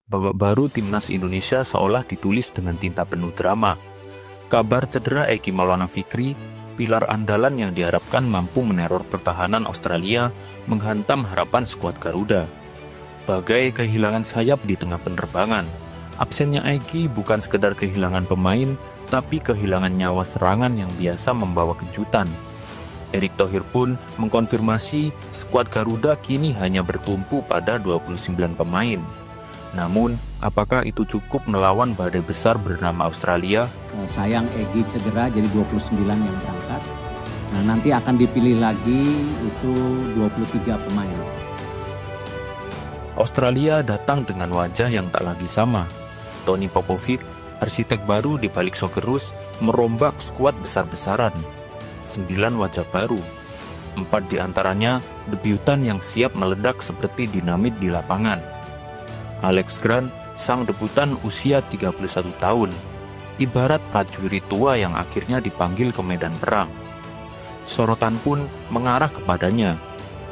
Babak baru timnas Indonesia seolah ditulis dengan tinta penuh drama. Kabar cedera Egy Maulana Fikri, pilar andalan yang diharapkan mampu meneror pertahanan Australia, menghantam harapan skuad Garuda. Bagai kehilangan sayap di tengah penerbangan, absennya Egy bukan sekedar kehilangan pemain, tapi kehilangan nyawa serangan yang biasa membawa kejutan. Erick Thohir pun mengkonfirmasi skuad Garuda kini hanya bertumpu pada 29 pemain. Namun, apakah itu cukup melawan badai besar bernama Australia? Sayang Egy cedera jadi 29 yang berangkat. Nah, nanti akan dipilih lagi itu 23 pemain. Australia datang dengan wajah yang tak lagi sama. Tony Popovic, arsitek baru di balik Socceroos, merombak skuad besar-besaran. 9 wajah baru, 4 diantaranya debutan yang siap meledak seperti dinamit di lapangan. Alex Grant, sang debutan usia 31 tahun, ibarat prajurit tua yang akhirnya dipanggil ke medan perang. Sorotan pun mengarah kepadanya.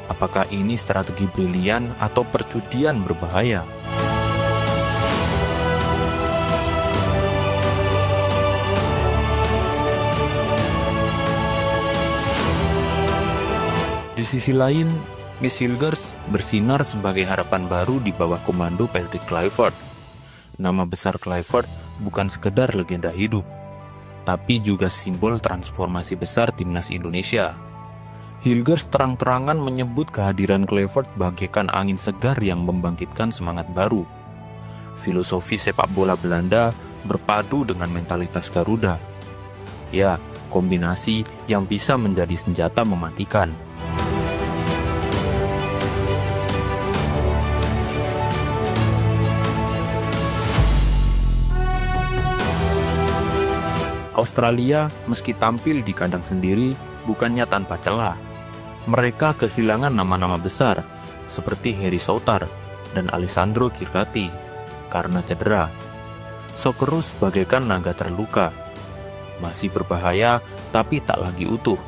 Apakah ini strategi brilian atau perjudian berbahaya? Di sisi lain, Miss Hilgers bersinar sebagai harapan baru di bawah komando Patrick Kluivert. Nama besar Kluivert bukan sekedar legenda hidup, tapi juga simbol transformasi besar timnas Indonesia. Hilgers terang-terangan menyebut kehadiran Kluivert bagaikan angin segar yang membangkitkan semangat baru. Filosofi sepak bola Belanda berpadu dengan mentalitas Garuda. Ya, kombinasi yang bisa menjadi senjata mematikan. Australia meski tampil di kandang sendiri bukannya tanpa celah. Mereka kehilangan nama-nama besar seperti Harry Souttar dan Alessandro Kirkati karena cedera. Socceroos bagaikan naga terluka, masih berbahaya tapi tak lagi utuh.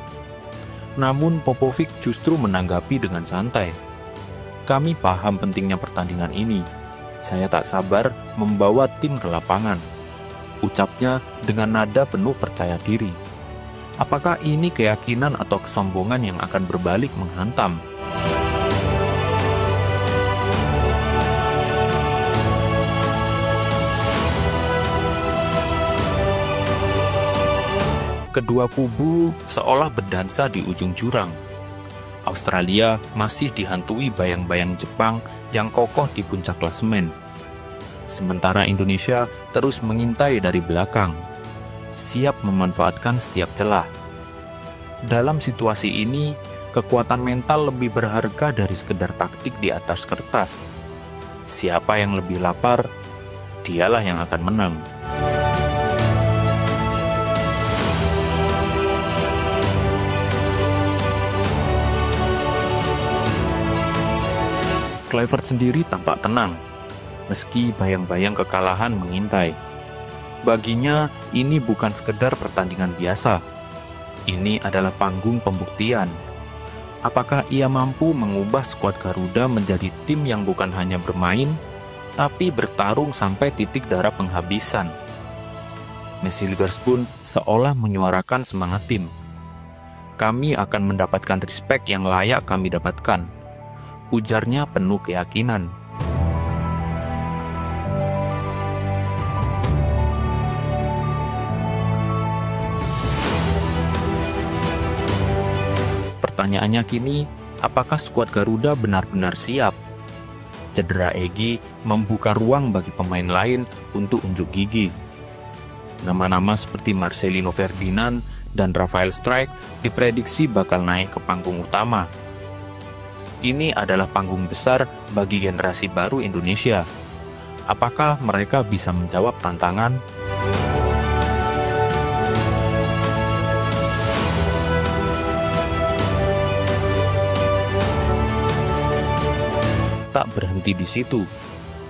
Namun Popovic justru menanggapi dengan santai. Kami paham pentingnya pertandingan ini. Saya tak sabar membawa tim ke lapangan. Ucapnya dengan nada penuh percaya diri. Apakah ini keyakinan atau kesombongan yang akan berbalik menghantam? Kedua kubu seolah berdansa di ujung jurang. Australia masih dihantui bayang-bayang Jepang yang kokoh di puncak klasemen. Sementara Indonesia terus mengintai dari belakang, siap memanfaatkan setiap celah. Dalam situasi ini, kekuatan mental lebih berharga dari sekedar taktik di atas kertas. Siapa yang lebih lapar, dialah yang akan menang. Kluivert sendiri tampak tenang, meski bayang-bayang kekalahan mengintai. Baginya, ini bukan sekedar pertandingan biasa. Ini adalah panggung pembuktian. Apakah ia mampu mengubah skuad Garuda menjadi tim yang bukan hanya bermain, tapi bertarung sampai titik darah penghabisan? Miss Hilgers pun seolah menyuarakan semangat tim. Kami akan mendapatkan respek yang layak kami dapatkan, ujarnya penuh keyakinan. Pertanyaannya kini, apakah skuad Garuda benar-benar siap? Cedera Egy membuka ruang bagi pemain lain untuk unjuk gigi. Nama-nama seperti Marcelino Ferdinand dan Rafael Struijk diprediksi bakal naik ke panggung utama. Ini adalah panggung besar bagi generasi baru Indonesia. Apakah mereka bisa menjawab tantangan? Tak berhenti di situ,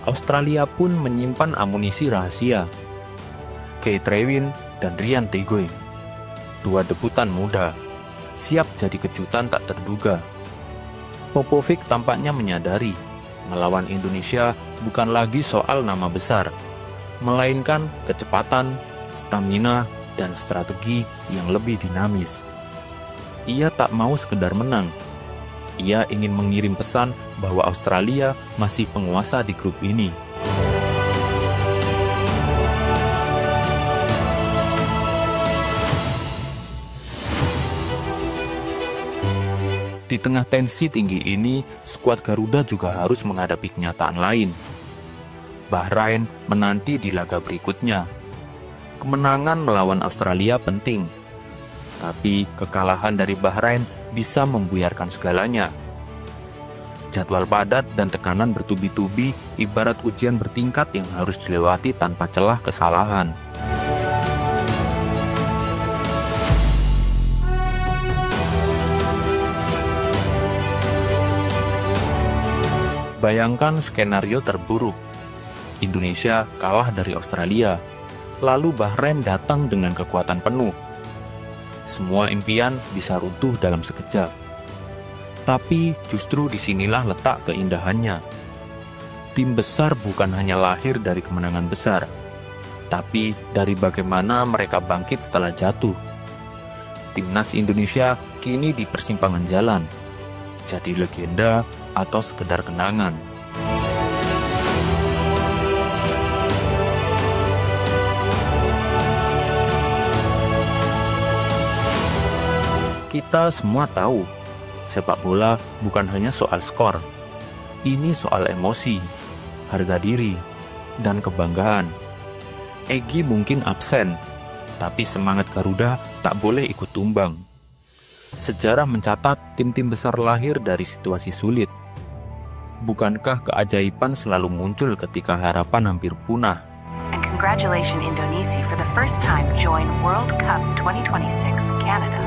Australia pun menyimpan amunisi rahasia. Keith Rewin dan Ryan Tagoe, dua debutan muda, siap jadi kejutan tak terduga. Popovic tampaknya menyadari, melawan Indonesia bukan lagi soal nama besar, melainkan kecepatan, stamina, dan strategi yang lebih dinamis. Ia tak mau sekedar menang. Ia ingin mengirim pesan bahwa Australia masih penguasa di grup ini. Di tengah tensi tinggi ini, skuad Garuda juga harus menghadapi kenyataan lain. Bahrain menanti di laga berikutnya. Kemenangan melawan Australia penting, tapi kekalahan dari Bahrain bisa membuyarkan segalanya. Jadwal padat dan tekanan bertubi-tubi ibarat ujian bertingkat yang harus dilewati tanpa celah kesalahan. Bayangkan skenario terburuk. Indonesia kalah dari Australia, lalu Bahrain datang dengan kekuatan penuh. Semua impian bisa runtuh dalam sekejap. Tapi justru disinilah letak keindahannya. Tim besar bukan hanya lahir dari kemenangan besar, tapi dari bagaimana mereka bangkit setelah jatuh. Timnas Indonesia kini di persimpangan jalan, jadi legenda atau sekedar kenangan. Kita semua tahu, sepak bola bukan hanya soal skor. Ini soal emosi, harga diri, dan kebanggaan. Egy mungkin absen, tapi semangat Garuda tak boleh ikut tumbang. Sejarah mencatat tim-tim besar lahir dari situasi sulit. Bukankah keajaiban selalu muncul ketika harapan hampir punah? And congratulations Indonesia for the first time join World Cup 2026 Canada.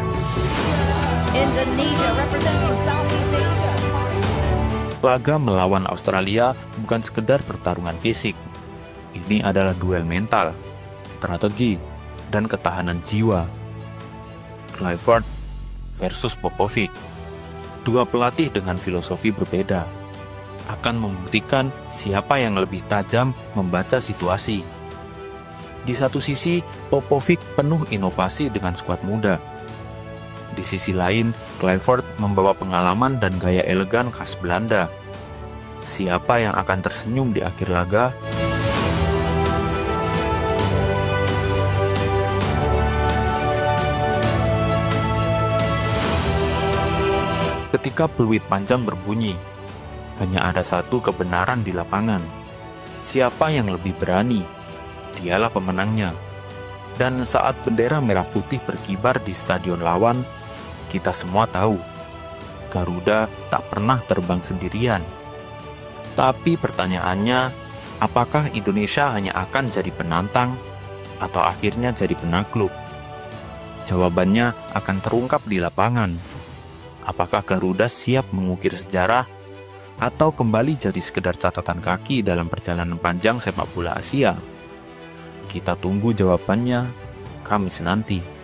Indonesia representing Southeast Asia. Laga melawan Australia bukan sekedar pertarungan fisik. Ini adalah duel mental, strategi, dan ketahanan jiwa. Clifford versus Popovic. Dua pelatih dengan filosofi berbeda akan membuktikan siapa yang lebih tajam membaca situasi. Di satu sisi, Popovic penuh inovasi dengan skuad muda. Di sisi lain, Clifford membawa pengalaman dan gaya elegan khas Belanda. Siapa yang akan tersenyum di akhir laga? Ketika peluit panjang berbunyi, hanya ada satu kebenaran di lapangan. Siapa yang lebih berani, dialah pemenangnya. Dan saat bendera merah putih berkibar di stadion lawan, kita semua tahu, Garuda tak pernah terbang sendirian. Tapi pertanyaannya, apakah Indonesia hanya akan jadi penantang, atau akhirnya jadi penakluk? Jawabannya akan terungkap di lapangan. Apakah Garuda siap mengukir sejarah, atau kembali jadi sekedar catatan kaki dalam perjalanan panjang sepak bola Asia? Kita tunggu jawabannya Kamis nanti.